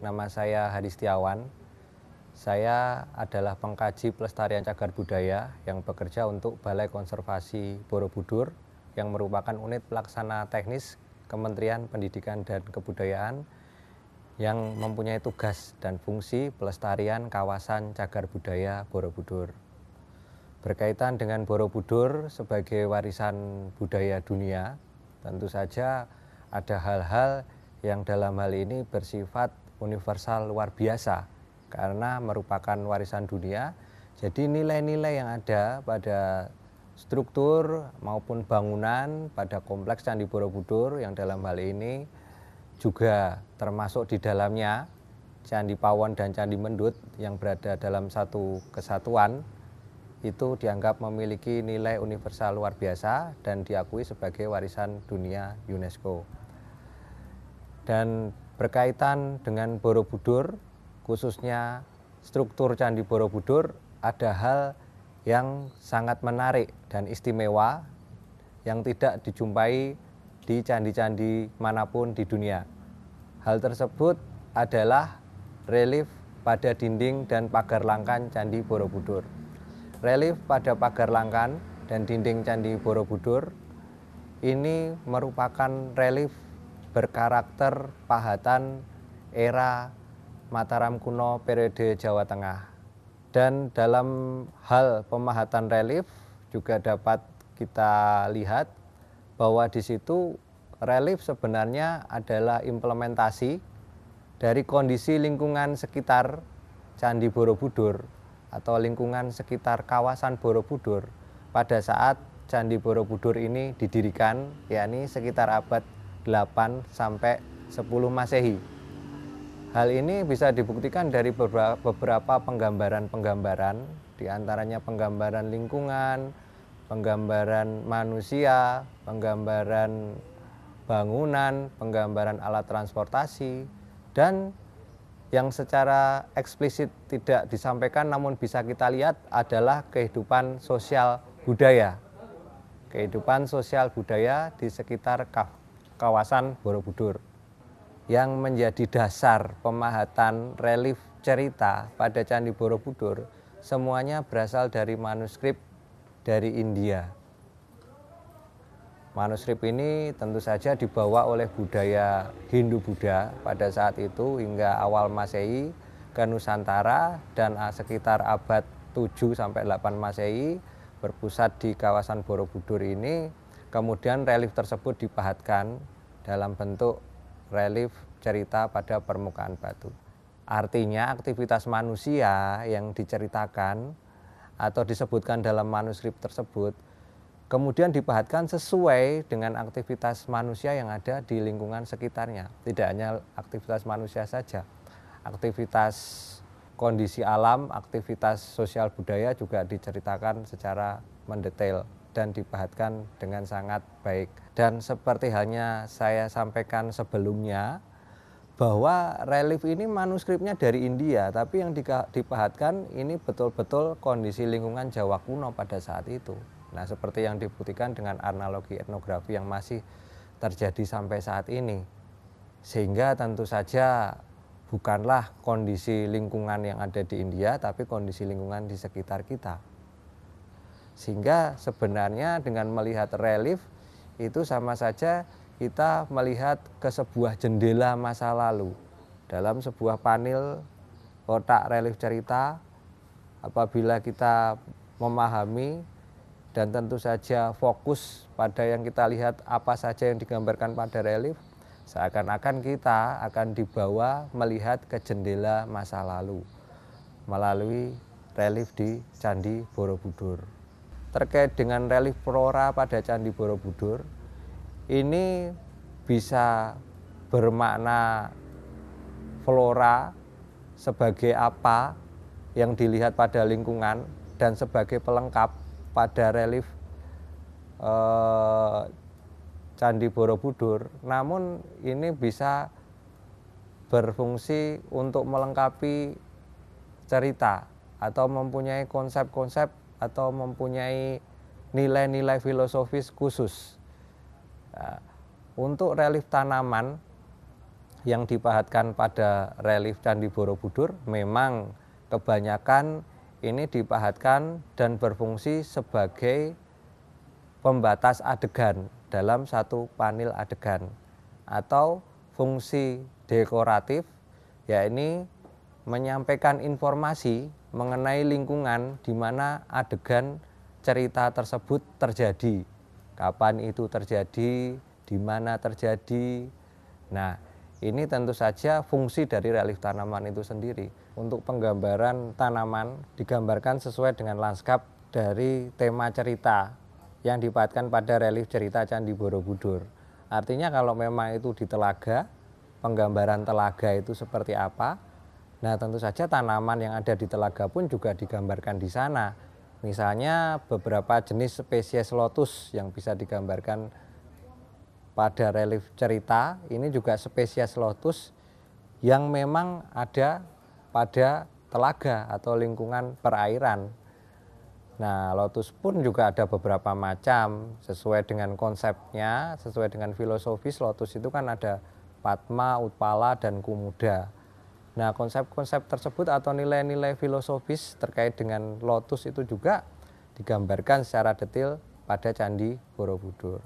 nama saya Hadi Setiawan. Saya adalah pengkaji pelestarian cagar budaya yang bekerja untuk Balai Konservasi Borobudur yang merupakan unit pelaksana teknis Kementerian Pendidikan dan Kebudayaan yang mempunyai tugas dan fungsi pelestarian kawasan cagar budaya Borobudur. Berkaitan dengan Borobudur sebagai warisan budaya dunia, tentu saja ada hal-hal yang dalam hal ini bersifat universal luar biasa karena merupakan warisan dunia. Jadi nilai-nilai yang ada pada struktur maupun bangunan pada kompleks Candi Borobudur yang dalam hal ini juga termasuk di dalamnya Candi Pawon dan Candi Mendut yang berada dalam satu kesatuan, itu dianggap memiliki nilai universal luar biasa dan diakui sebagai warisan dunia UNESCO. Dan berkaitan dengan Borobudur, khususnya struktur Candi Borobudur, ada hal yang sangat menarik dan istimewa yang tidak dijumpai di candi-candi manapun di dunia. Hal tersebut adalah relief pada dinding dan pagar langkan Candi Borobudur. Relief pada pagar langkan dan dinding Candi Borobudur ini merupakan relief berkarakter pahatan era Mataram kuno periode Jawa Tengah. Dan dalam hal pemahatan relief juga dapat kita lihat bahwa di situ relief sebenarnya adalah implementasi dari kondisi lingkungan sekitar Candi Borobudur atau lingkungan sekitar kawasan Borobudur pada saat Candi Borobudur ini didirikan, yakni sekitar abad 8 sampai 10 Masehi. Hal ini bisa dibuktikan dari beberapa penggambaran-penggambaran, diantaranya penggambaran lingkungan, penggambaran manusia, penggambaran bangunan, penggambaran alat transportasi, dan yang secara eksplisit tidak disampaikan namun bisa kita lihat adalah kehidupan sosial budaya. Kehidupan sosial budaya di sekitar kawasan Borobudur yang menjadi dasar pemahatan relief cerita pada Candi Borobudur semuanya berasal dari manuskrip dari India. Manuskrip ini tentu saja dibawa oleh budaya Hindu-Buddha pada saat itu hingga awal Masehi ke Nusantara dan sekitar abad 7 sampai 8 Masehi berpusat di kawasan Borobudur ini. Kemudian relief tersebut dipahatkan dalam bentuk relief cerita pada permukaan batu. Artinya aktivitas manusia yang diceritakan atau disebutkan dalam manuskrip tersebut kemudian dipahatkan sesuai dengan aktivitas manusia yang ada di lingkungan sekitarnya. Tidak hanya aktivitas manusia saja, aktivitas kondisi alam, aktivitas sosial budaya juga diceritakan secara mendetail dan dipahatkan dengan sangat baik. Dan seperti halnya saya sampaikan sebelumnya, bahwa relief ini manuskripnya dari India, tapi yang dipahatkan ini betul-betul kondisi lingkungan Jawa kuno pada saat itu. Nah, seperti yang dibuktikan dengan analogi etnografi yang masih terjadi sampai saat ini. Sehingga tentu saja bukanlah kondisi lingkungan yang ada di India, tapi kondisi lingkungan di sekitar kita. Sehingga sebenarnya dengan melihat relief itu sama saja kita melihat ke sebuah jendela masa lalu. Dalam sebuah panel kotak relief cerita, apabila kita memahami dan tentu saja fokus pada yang kita lihat apa saja yang digambarkan pada relief, seakan-akan kita akan dibawa melihat ke jendela masa lalu melalui relief di Candi Borobudur. Terkait dengan relief flora pada Candi Borobudur, ini bisa bermakna flora sebagai apa yang dilihat pada lingkungan dan sebagai pelengkap pada relief Candi Borobudur. Namun ini bisa berfungsi untuk melengkapi cerita atau mempunyai konsep-konsep atau mempunyai nilai-nilai filosofis khusus. Untuk relief tanaman yang dipahatkan pada relief Candi Borobudur memang kebanyakan ini dipahatkan dan berfungsi sebagai pembatas adegan dalam satu panel adegan, atau fungsi dekoratif, yakni menyampaikan informasi mengenai lingkungan di mana adegan cerita tersebut terjadi, kapan itu terjadi, di mana terjadi. Nah, ini tentu saja fungsi dari relief tanaman itu sendiri. Untuk penggambaran tanaman digambarkan sesuai dengan lanskap dari tema cerita yang dipahatkan pada relief cerita Candi Borobudur. Artinya kalau memang itu di telaga, penggambaran telaga itu seperti apa. Nah, tentu saja tanaman yang ada di telaga pun juga digambarkan di sana. Misalnya beberapa jenis spesies lotus yang bisa digambarkan pada relief cerita, ini juga spesies lotus yang memang ada pada telaga atau lingkungan perairan. Nah, lotus pun juga ada beberapa macam, sesuai dengan konsepnya, sesuai dengan filosofis. Lotus itu kan ada Padma, Utpala, dan Kumuda. Nah, konsep-konsep tersebut atau nilai-nilai filosofis terkait dengan lotus itu juga digambarkan secara detail pada Candi Borobudur.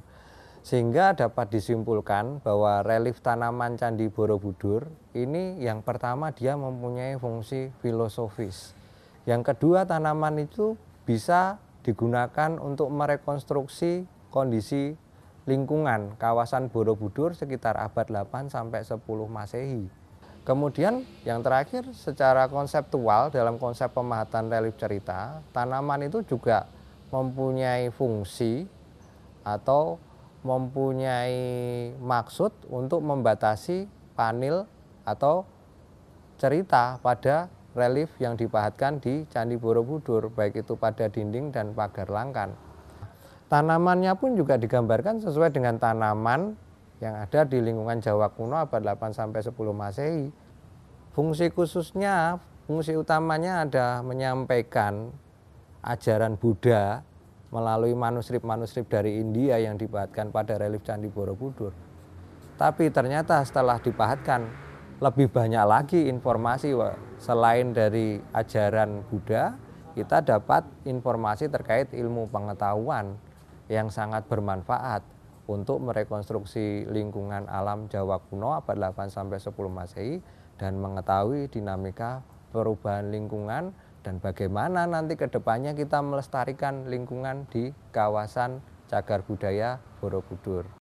Sehingga dapat disimpulkan bahwa relief tanaman Candi Borobudur ini yang pertama dia mempunyai fungsi filosofis. Yang kedua, tanaman itu bisa digunakan untuk merekonstruksi kondisi lingkungan kawasan Borobudur sekitar abad 8 sampai 10 Masehi. Kemudian yang terakhir, secara konseptual dalam konsep pemahatan relief cerita, tanaman itu juga mempunyai fungsi atau mempunyai maksud untuk membatasi panel atau cerita pada relief yang dipahatkan di Candi Borobudur, baik itu pada dinding dan pagar langkan. Tanamannya pun juga digambarkan sesuai dengan tanaman yang ada di lingkungan Jawa kuno abad 8 sampai 10 Masehi. Fungsi khususnya, fungsi utamanya ada menyampaikan ajaran Buddha melalui manuskrip-manuskrip dari India yang dipahatkan pada relief Candi Borobudur. Tapi ternyata setelah dipahatkan lebih banyak lagi informasi, selain dari ajaran Buddha, kita dapat informasi terkait ilmu pengetahuan yang sangat bermanfaat untuk merekonstruksi lingkungan alam Jawa kuno abad 8 sampai 10 Masehi dan mengetahui dinamika perubahan lingkungan dan bagaimana nanti ke depannya kita melestarikan lingkungan di kawasan Cagar Budaya Borobudur.